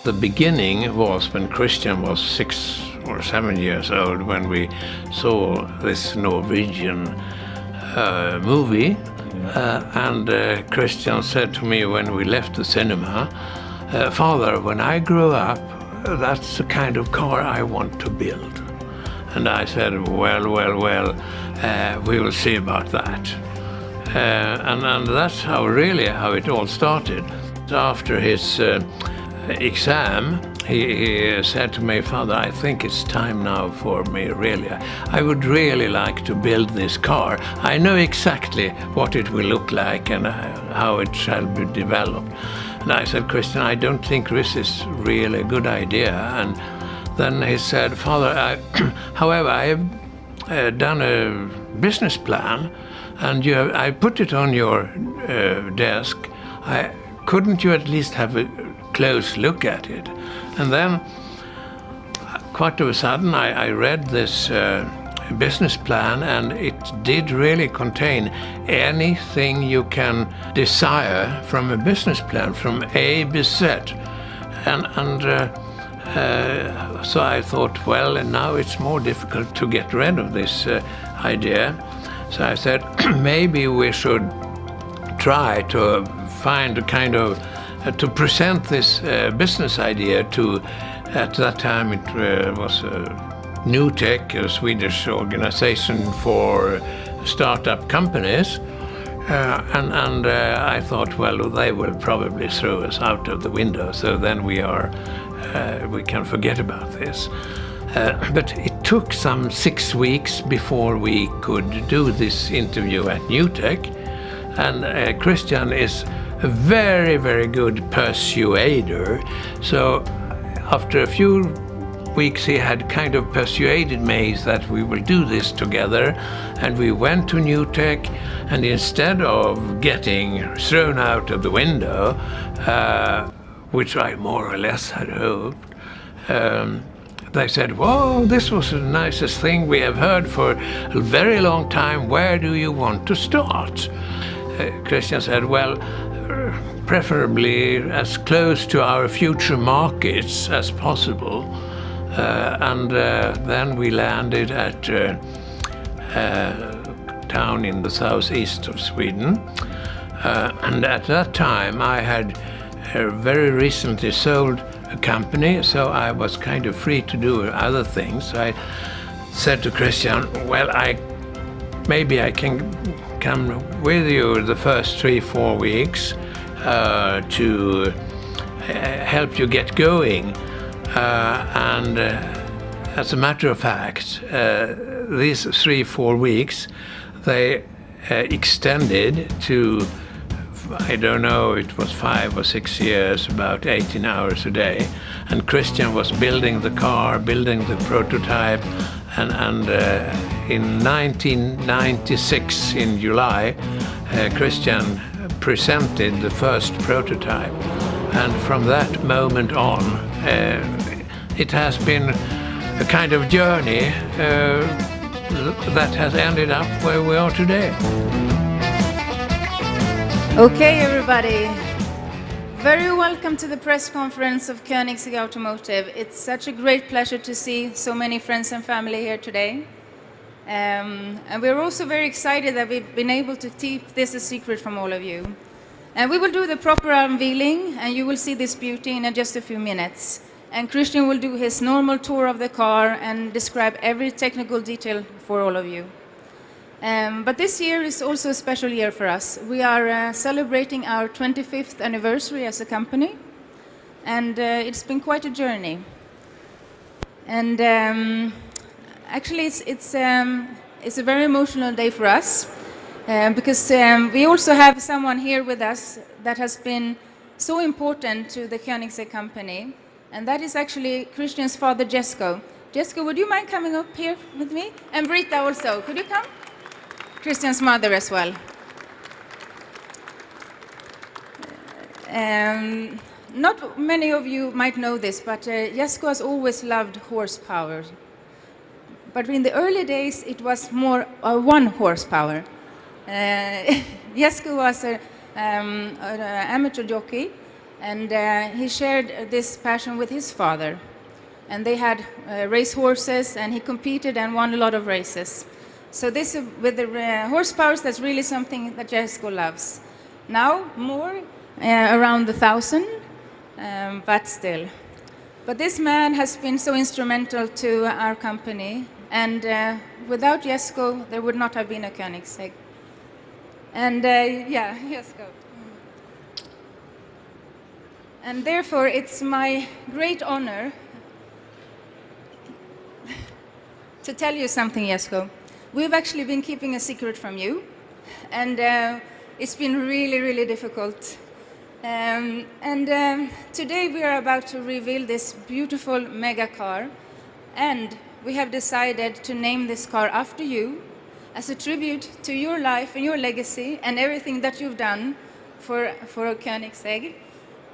The beginning was when Christian was 6 or 7 years old, when we saw this Norwegian movie. And Christian said to me when we left the cinema, "Father, when I grow up, that's the kind of car I want to build." And I said, well, we will see about that. And that's how it all started. After his exam, he said to me, "Father, I think it's time now for me, really. I would really like to build this car. I know exactly what it will look like and how it shall be developed." And I said, "Christian, I don't think this is really a good idea." And then he said, "Father, however, I have done a business plan, and I put it on your desk. Couldn't you at least have a close look at it?" And then, quite of a sudden, I read this business plan, and it did really contain anything you can desire from a business plan, from A to Z. So I thought, well, now it's more difficult to get rid of this idea. So I said, maybe we should try to find a kind of to present this business idea to, at that time it was New Tech, a Swedish organization for startup companies. And I thought, well, they will probably throw us out of the window, so then we can forget about this. But it took some 6 weeks before we could do this interview at New Tech. And Christian is a very, very good persuader. So after a few weeks, he had kind of persuaded me that we will do this together. And we went to New Tech, and instead of getting thrown out of the window, which I more or less had hoped, they said, "Whoa, this was the nicest thing we have heard for a very long time. Where do you want to start?" Christian said, "Well, preferably as close to our future markets as possible." And then we landed at a town in the southeast of Sweden. And at that time, I had very recently sold a company, so I was kind of free to do other things. So I said to Christian, "Well, maybe I can come with you the first 3-4 weeks to help you get going." And as a matter of fact, these 3-4 weeks, they extended to, I don't know, it was 5 or 6 years, about 18 hours a day. And Christian was building the car, building the prototype, and in 1996, in July, Christian presented the first prototype. And from that moment on, it has been a kind of journey that has ended up where we are today. Okay, everybody. Very welcome to the press conference of Koenigsegg Automotive. It's such a great pleasure to see so many friends and family here today. And we're also very excited that we've been able to keep this a secret from all of you. And we will do the proper unveiling, and you will see this beauty in just a few minutes. And Christian will do his normal tour of the car and describe every technical detail for all of you. But this year is also a special year for us. We are celebrating our 25th anniversary as a company, and it's been quite a journey. And actually, it's a very emotional day for us, because we also have someone here with us that has been so important to the Koenigsegg company, and that is actually Christian's father, JESKO. JESKO, would you mind coming up here with me? And Britta also, could you come? Christian's mother as well. Not many of you might know this, but JESKO has always loved horsepower. But in the early days, it was more 1 horsepower. JESKO was an amateur jockey, And he shared this passion with his father. And they had race horses, and he competed and won a lot of races. So this, with the horsepower, that's really something that JESKO loves. Now, more, around 1,000, but still. But this man has been so instrumental to our company, and without JESKO, there would not have been a Koenigsegg. And yeah, JESKO. And therefore, it's my great honor to tell you something, JESKO. We've actually been keeping a secret from you, and it's been really, really difficult. Today we are about to reveal this beautiful mega car, and we have decided to name this car after you as a tribute to your life and your legacy and everything that you've done for Koenigsegg.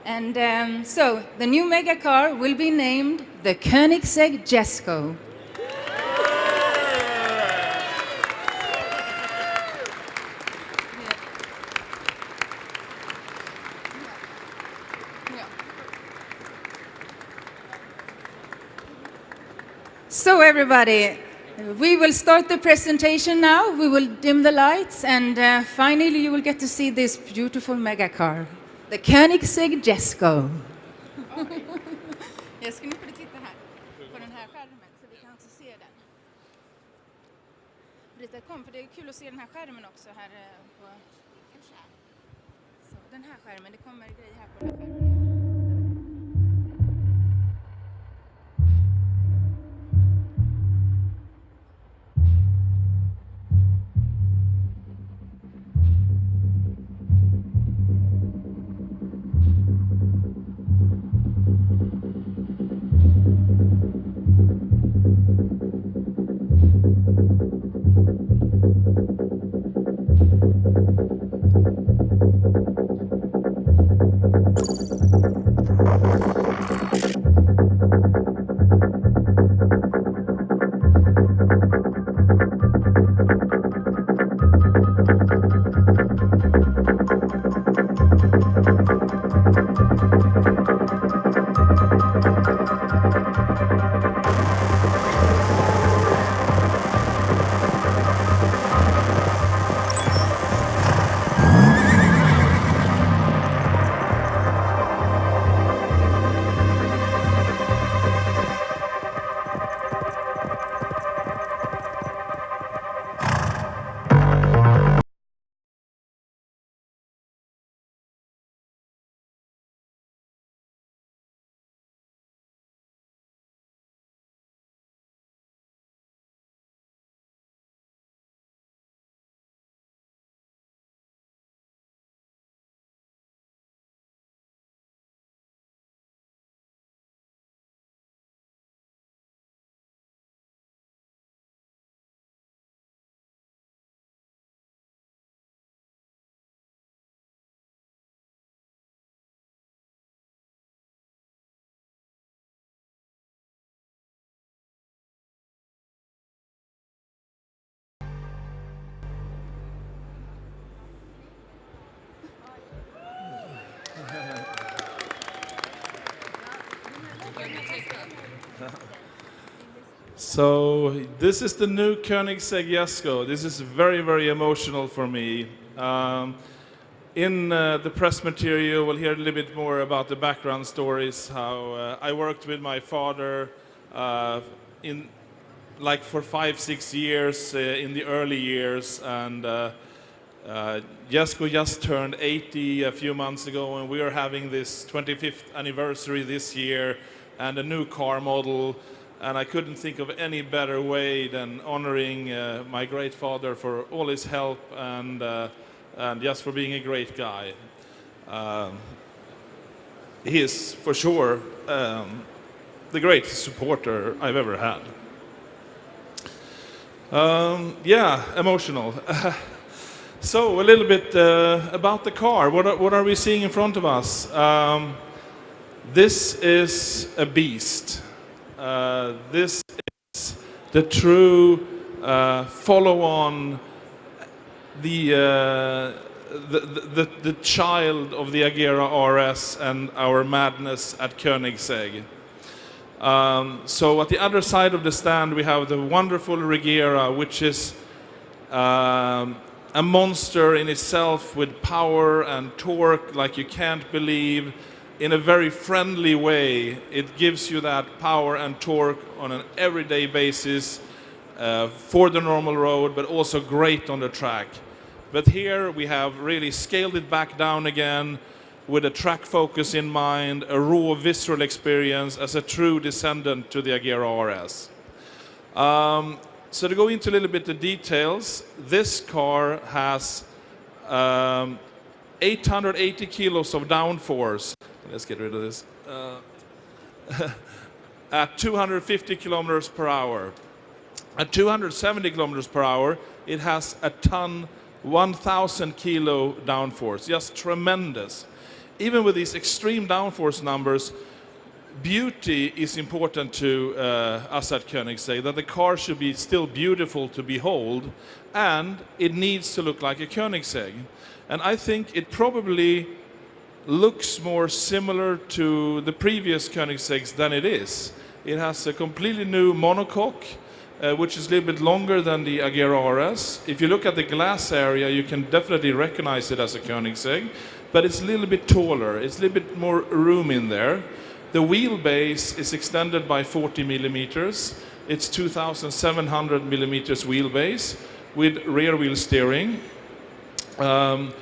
And so the new mega car will be named the Koenigsegg JESKO. So everybody, we will start the presentation now. We will dim the lights, and finally you will get to see this beautiful mega car, the Koenigsegg JESKO. Jag ska nu få titta här på den här skärmen så vi kan också se den. Brita, kom, för det är kul att se den här skärmen också här på. Så den här skärmen, det kommer grejer här på den här skärmen. So this is the new Koenigsegg JESKO. This is very, very emotional for me. In the press material, we'll hear a little bit more about the background stories, how I worked with my father for 5-6 years in the early years, and JESKO just turned 80 a few months ago, and we are having this 25th anniversary this year and a new car model. And I couldn't think of any better way than honoring my great father for all his help and just for being a great guy. He is for sure the greatest supporter I've ever had. Yeah, emotional. So a little bit about the car. What are we seeing in front of us? This is a beast. This is the true follow-on, the the child of the Agera RS and our madness at Koenigsegg. So at the other side of the stand we have the wonderful Regera, which is a monster in itself with power and torque like you can't believe. In a very friendly way, it gives you that power and torque on an everyday basis for the normal road, but also great on the track. But here we have really scaled it back down again with a track focus in mind, a raw visceral experience as a true descendant to the Agera RS. So to go into a little bit the details, this car has 880 kilos of downforce. Let's get rid of this. At 250 kilometers per hour. At 270 kilometers per hour, it has a ton, 1,000 kilo downforce. Just tremendous. Even with these extreme downforce numbers, beauty is important to us at Koenigsegg, that the car should be still beautiful to behold, and it needs to look like a Koenigsegg. And I think it probably looks more similar to the previous Koenigsegg's than it is. It has a completely new monocoque, which is a little bit longer than the Agera RS. If you look at the glass area, you can definitely recognize it as a Koenigsegg, but it's a little bit taller. It's a little bit more room in there. The wheelbase is extended by 40 millimeters. It's 2,700 millimeters wheelbase with rear wheel steering. And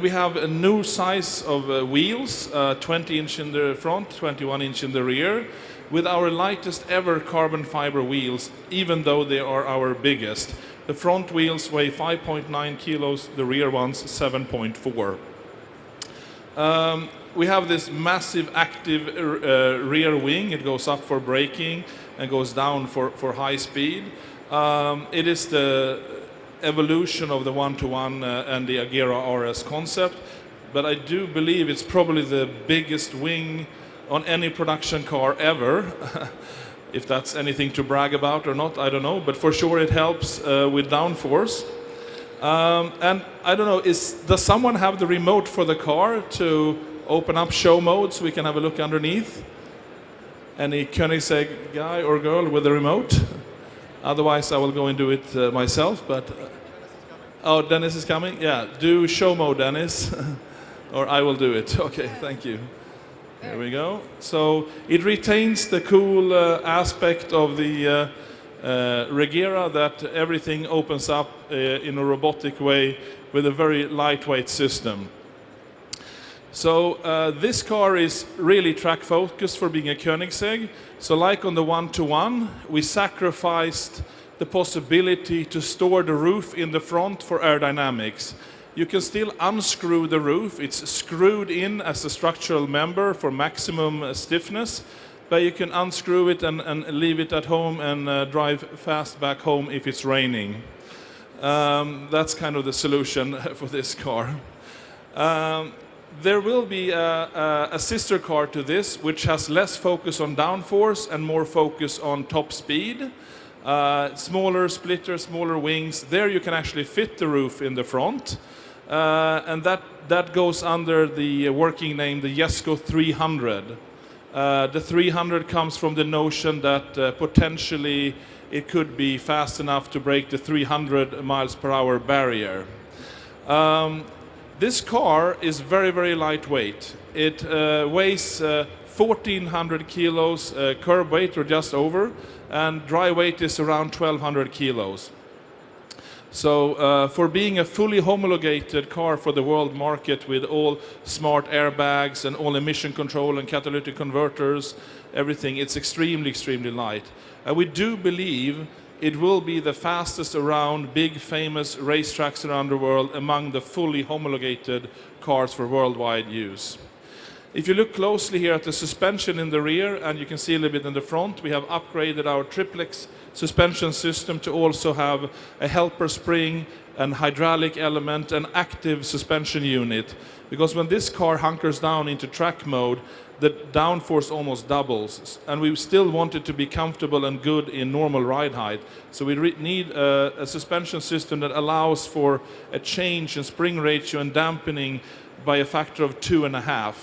we have a new size of wheels, 20-inch in the front, 21-inch in the rear, with our lightest ever carbon fiber wheels, even though they are our biggest. The front wheels weigh 5.9 kilos, the rear ones 7.4. We have this massive active rear wing. It goes up for braking and goes down for high speed. It is the evolution of the one-to-one and the Agera RS concept, but I do believe it's probably the biggest wing on any production car ever. If that's anything to brag about or not, I don't know, but for sure it helps with downforce. And I don't know, does someone have the remote for the car to open up show mode so we can have a look underneath? Any Koenigsegg guy or girl with a remote? Otherwise I will go and do it myself, but... Oh, Dennis is coming? Yeah, do show mode, Dennis. Or I will do it. Okay, thank you. There we go. So it retains the cool aspect of the Regera, that everything opens up in a robotic way with a very lightweight system. So this car is really track focused for being a Koenigsegg. So like on the one-to-one, we sacrificed the possibility to store the roof in the front for aerodynamics. You can still unscrew the roof. It's screwed in as a structural member for maximum stiffness, but you can unscrew it and leave it at home and drive fast back home if it's raining. That's kind of the solution for this car. There will be a sister car to this, which has less focus on downforce and more focus on top speed. Smaller splitter, smaller wings. There you can actually fit the roof in the front. And that goes under the working name, the JESKO 300. The 300 comes from the notion that potentially it could be fast enough to break the 300 miles per hour barrier. This car is very, very lightweight. It weighs 1,400 kilos curb weight or just over, and dry weight is around 1,200 kilos. So for being a fully homologated car for the world market with all smart airbags and all emission control and catalytic converters, everything, it's extremely, extremely light. And we do believe it will be the fastest around big famous racetracks around the world among the fully homologated cars for worldwide use. If you look closely here at the suspension in the rear, and you can see a little bit in the front, we have upgraded our triplex suspension system to also have a helper spring, an hydraulic element, an active suspension unit. Because when this car hunkers down into track mode, the downforce almost doubles, and we still want it to be comfortable and good in normal ride height. So we need a suspension system that allows for a change in spring ratio and dampening by a factor of 2.5.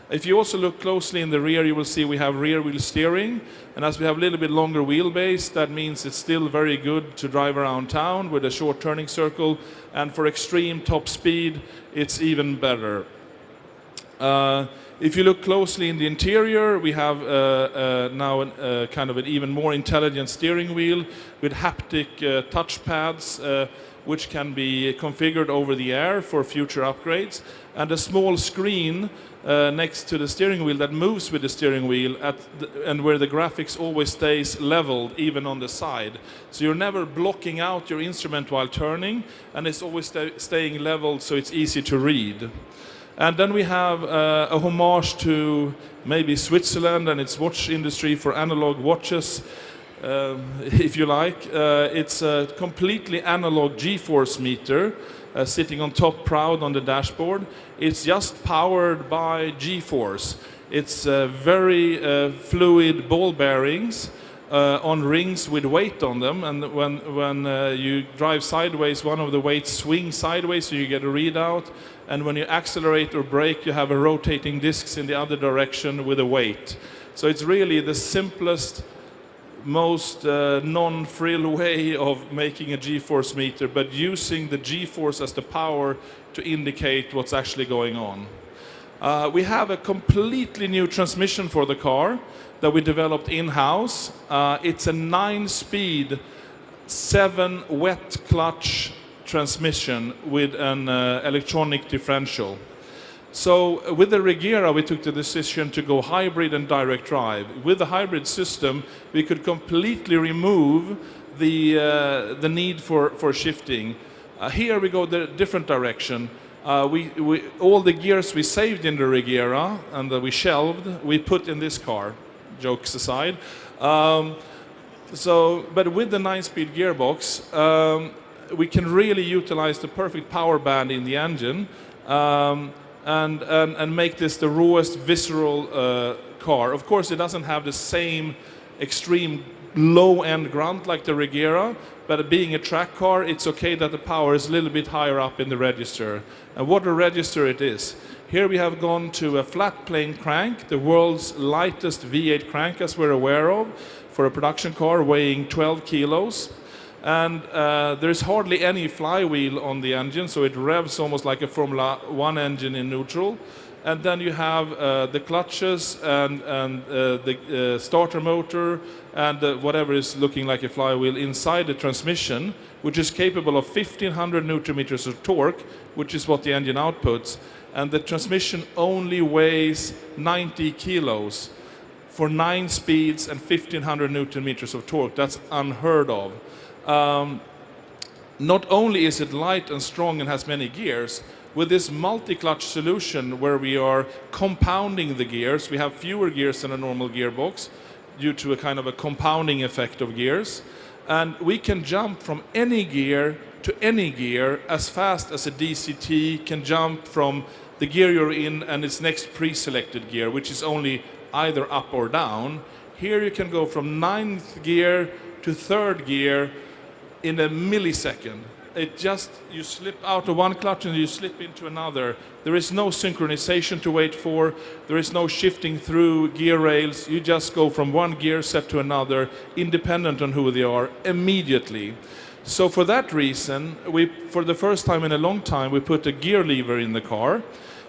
If you also look closely in the rear, you will see we have rear wheel steering, and as we have a little bit longer wheelbase, that means it's still very good to drive around town with a short turning circle, and for extreme top speed, it's even better. If you look closely in the interior, we have now kind of an even more intelligent steering wheel with haptic touchpads, which can be configured over the air for future upgrades, and a small screen next to the steering wheel that moves with the steering wheel and where the graphics always stays leveled, even on the side. So you're never blocking out your instrument while turning, and it's always staying leveled, so it's easy to read. And then we have a homage to maybe Switzerland and its watch industry for analog watches, if you like. It's a completely analog G-force meter sitting on top proud on the dashboard. It's just powered by G-force. It's very fluid ball bearings on rings with weight on them, and when you drive sideways, one of the weights swings sideways, so you get a readout, and when you accelerate or brake, you have a rotating discs in the other direction with a weight. So it's really the simplest, most non-frill way of making a G-force meter, but using the G-force as the power to indicate what's actually going on. We have a completely new transmission for the car that we developed in-house. It's a 9-speed, 7-wet clutch transmission with an electronic differential. So with the Regera, we took the decision to go hybrid and direct drive. With the hybrid system, we could completely remove the need for shifting. Here we go the different direction. All the gears we saved in the Regera and that we shelved, we put in this car, jokes aside. But with the 9-speed gearbox, we can really utilize the perfect power band in the engine and make this the rawest visceral car. Of course, it doesn't have the same extreme low-end grunt like the Regera, but being a track car, it's okay that the power is a little bit higher up in the register. And what a register it is. Here we have gone to a flat plane crank, the world's lightest V8 crank as we're aware of, for a production car weighing 12 kilos. And there's hardly any flywheel on the engine, so it revs almost like a Formula 1 engine in neutral. And then you have the clutches and the starter motor and whatever is looking like a flywheel inside the transmission, which is capable of 1500 newton meters of torque, which is what the engine outputs. And the transmission only weighs 90 kilos for 9 speeds and 1500 newton meters of torque. That's unheard of. Not only is it light and strong and has many gears, with this multi-clutch solution where we are compounding the gears, we have fewer gears than a normal gearbox due to a kind of a compounding effect of gears. And we can jump from any gear to any gear as fast as a DCT can jump from the gear you're in and its next pre-selected gear, which is only either up or down. Here you can go from 9th gear to 3rd gear in a millisecond. You slip out of one clutch and you slip into another. There is no synchronization to wait for. There is no shifting through gear rails. You just go from one gear set to another, independent on who they are, immediately. So for that reason, for the first time in a long time, we put a gear lever in the car.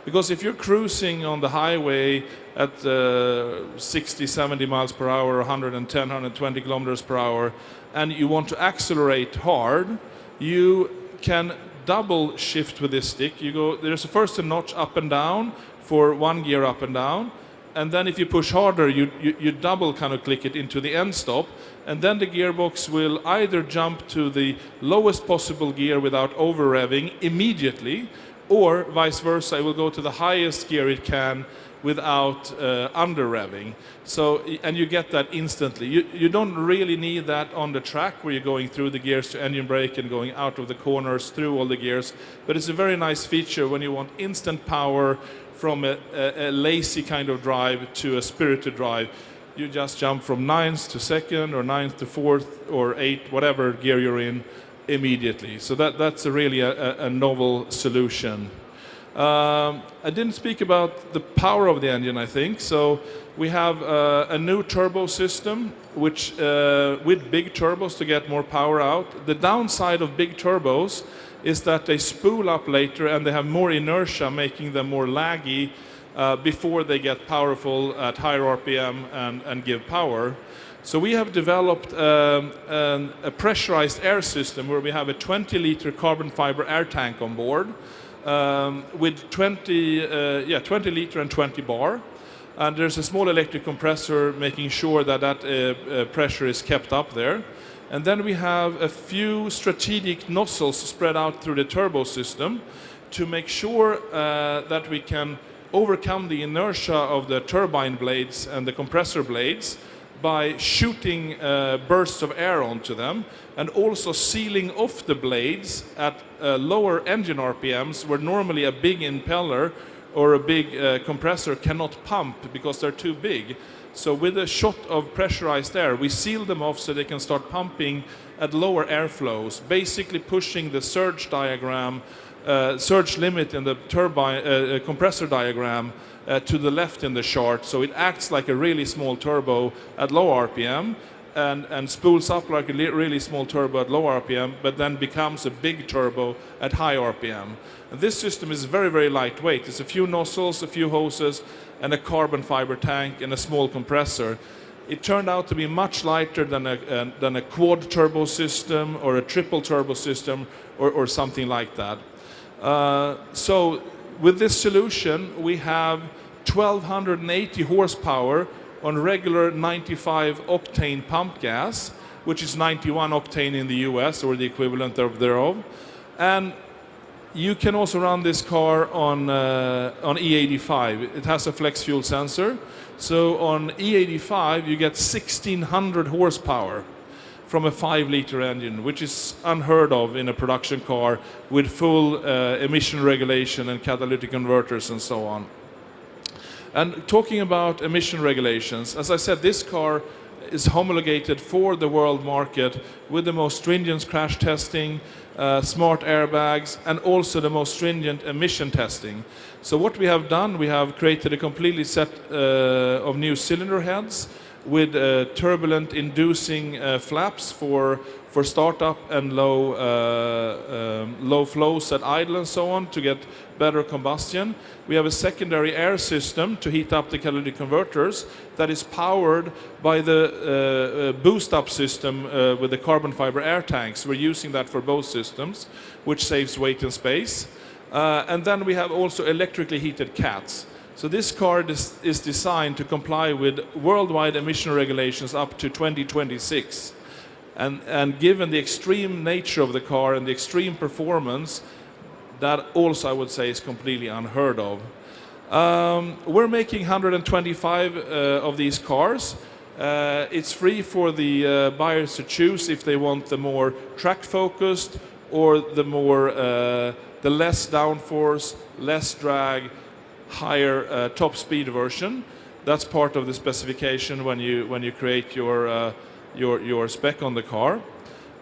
Because if you're cruising on the highway at 60, 70 miles per hour, 110, 120 kilometers per hour, and you want to accelerate hard, you can double shift with this stick. There's first a notch up and down for one gear up and down, and then if you push harder, you double kind of click it into the end stop, and then the gearbox will either jump to the lowest possible gear without over revving immediately, or vice versa, it will go to the highest gear it can without under revving. So, and you get that instantly. You don't really need that on the track where you're going through the gears to engine brake and going out of the corners through all the gears. But it's a very nice feature when you want instant power from a lazy kind of drive to a spirited drive. You just jump from 9th to 2nd or 9th to 4th or 8th, whatever gear you're in, immediately. So that's really a novel solution. I didn't speak about the power of the engine, I think. So we have a new turbo system, which with big turbos to get more power out. The downside of big turbos is that they spool up later and they have more inertia, making them more laggy before they get powerful at higher RPM and give power. So we have developed a pressurized air system where we have a 20-liter carbon fiber air tank on board with 20 liter and 20 bar. And there's a small electric compressor making sure that that pressure is kept up there. And then we have a few strategic nozzles spread out through the turbo system to make sure that we can overcome the inertia of the turbine blades and the compressor blades by shooting bursts of air onto them, and also sealing off the blades at lower engine RPMs where normally a big impeller or a big compressor cannot pump because they're too big. So with a shot of pressurized air, we seal them off so they can start pumping at lower airflows, basically pushing the surge diagram, surge limit in the turbine compressor diagram to the left in the chart. So it acts like a really small turbo at low RPM and spools up like a really small turbo at low RPM, but then becomes a big turbo at high RPM. And this system is very, very lightweight. It's a few nozzles, a few hoses, and a carbon fiber tank and a small compressor. It turned out to be much lighter than a quad turbo system or a triple turbo system or something like that. So with this solution, we have 1280 horsepower on regular 95 octane pump gas, which is 91 octane in the US or the equivalent thereof. And you can also run this car on E85. It has a flex fuel sensor. So on E85, you get 1600 horsepower from a 5-liter engine, which is unheard of in a production car with full emission regulation and catalytic converters and so on. And talking about emission regulations, as I said, this car is homologated for the world market with the most stringent crash testing, smart airbags, and also the most stringent emission testing. So what we have done, we have created a completely set of new cylinder heads with turbulent inducing flaps for startup and low flows at idle and so on to get better combustion. We have a secondary air system to heat up the catalytic converters that is powered by the boost up system with the carbon fiber air tanks. We're using that for both systems, which saves weight and space. And then we have also electrically heated cats. So this car is designed to comply with worldwide emission regulations up to 2026. And given the extreme nature of the car and the extreme performance, that also I would say is completely unheard of. We're making 125 of these cars. It's free for the buyers to choose if they want the more track focused or the less downforce, less drag, higher top speed version. That's part of the specification when you create your spec on the car.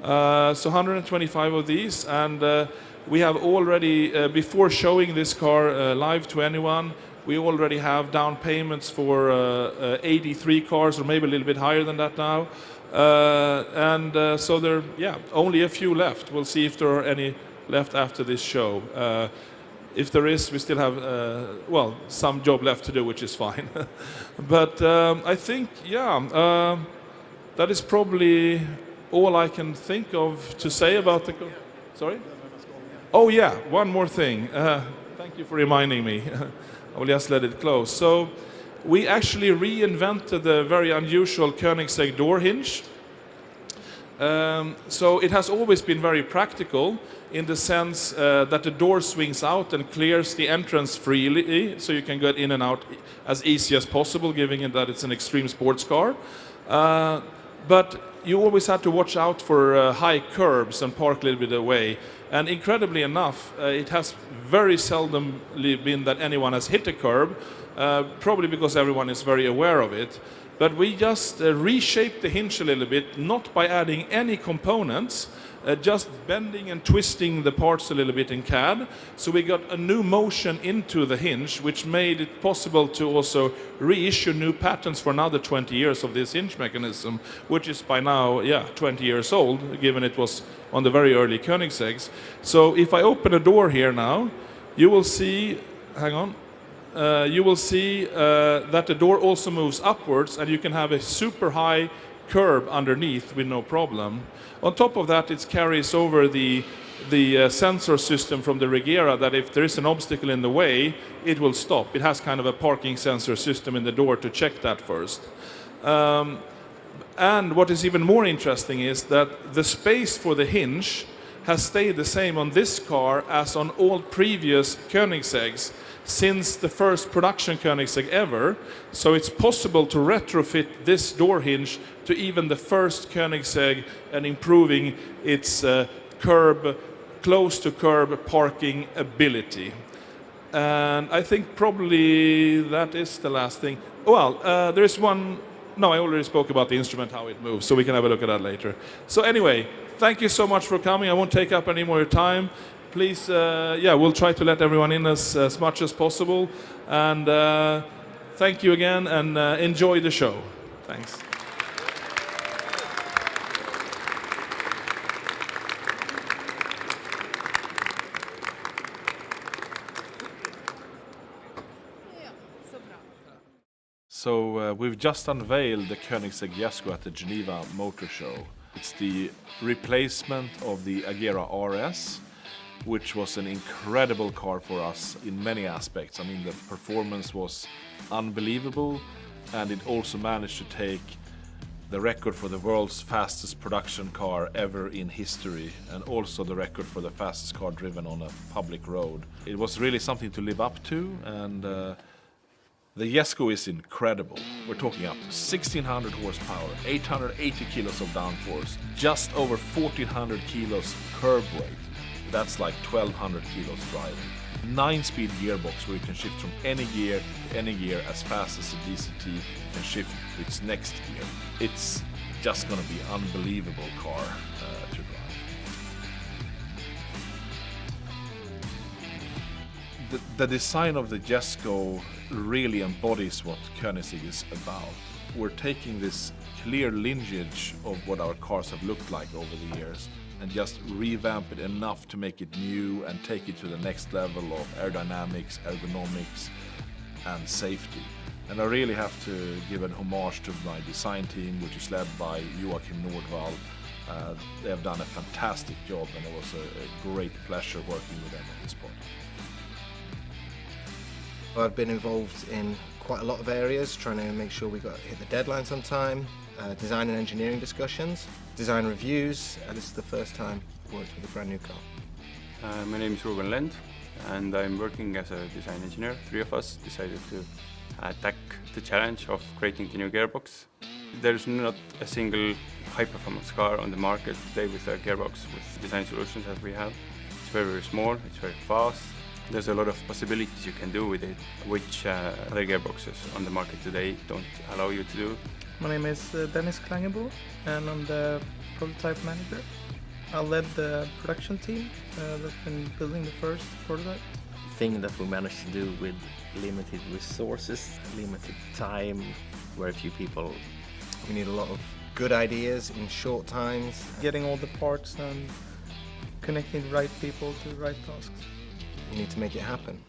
So 125 of these, and we have already, before showing this car live to anyone, we already have down payments for 83 cars, or maybe a little bit higher than that now. So there, only a few left. We'll see if there are any left after this show. If there is, we still have, some job left to do, which is fine. But I think, that is probably all I can think of to say about the... Sorry? Oh yeah, one more thing. Thank you for reminding me. I will just let it close. So we actually reinvented the very unusual Koenigsegg door hinge. So it has always been very practical in the sense that the door swings out and clears the entrance freely, so you can get in and out as easy as possible, given it that it's an extreme sports car. But you always have to watch out for high curbs and park a little bit away. And incredibly enough, it has very seldom been that anyone has hit a curb, probably because everyone is very aware of it. But we just reshaped the hinge a little bit, not by adding any components, just bending and twisting the parts a little bit in CAD. So we got a new motion into the hinge, which made it possible to also reissue new patents for another 20 years of this hinge mechanism, which is by now, 20 years old, given it was on the very early Koenigsegg's. So if I open a door here now, you will see, you will see that the door also moves upwards, and you can have a super high curb underneath with no problem. On top of that, it carries over the sensor system from the Regera that if there is an obstacle in the way, it will stop. It has kind of a parking sensor system in the door to check that first. And what is even more interesting is that the space for the hinge has stayed the same on this car as on all previous Koenigseggs since the first production Koenigsegg ever. So it's possible to retrofit this door hinge to even the first Koenigsegg and improving its close to curb parking ability. And I think probably that is the last thing. Well, there is one. No, I already spoke about the instrument, how it moves, so we can have a look at that later. So anyway, thank you so much for coming. I won't take up any more time. Please, we'll try to let everyone in as much as possible. And thank you again, and enjoy the show. Thanks. So we've just unveiled the Koenigsegg JESKO at the Geneva Motor Show. It's the replacement of the Agera RS, which was an incredible car for us in many aspects. I mean, the performance was unbelievable, and it also managed to take the record for the world's fastest production car ever in history, and also the record for the fastest car driven on a public road. It was really something to live up to, and the JESKO is incredible. We're talking up to 1600 horsepower, 880 kilos of downforce, just over 1400 kilos curb weight. That's like 1200 kilos driving. 9-speed gearbox where you can shift from any gear to any gear as fast as the DCT can shift to its next gear. It's just gonna be an unbelievable car to drive. The design of the JESKO really embodies what Koenigsegg is about. We're taking this clear lineage of what our cars have looked like over the years and just revamp it enough to make it new and take it to the next level of aerodynamics, ergonomics, and safety. And I really have to give an homage to my design team, which is led by Joachim Nordvall. They have done a fantastic job, and it was a great pleasure working with them on this project. I've been involved in quite a lot of areas, trying to make sure we hit the deadlines on time, design and engineering discussions, design reviews. This is the first time I've worked with a brand new car. My name is Ruben Lend, and I'm working as a design engineer. 3 of us decided to attack the challenge of creating the new gearbox. There's not a single high-performance car on the market today with a gearbox with design solutions as we have. It's very, very small, it's very fast. There's a lot of possibilities you can do with it, which other gearboxes on the market today don't allow you to do. My name is Dennis Klangenbo, and I'm the prototype manager. I led the production team that's been building the first prototype. The thing that we managed to do with limited resources, limited time, very few people. We need a lot of good ideas in short times. Getting all the parts and connecting the right people to the right tasks. We need to make it happen.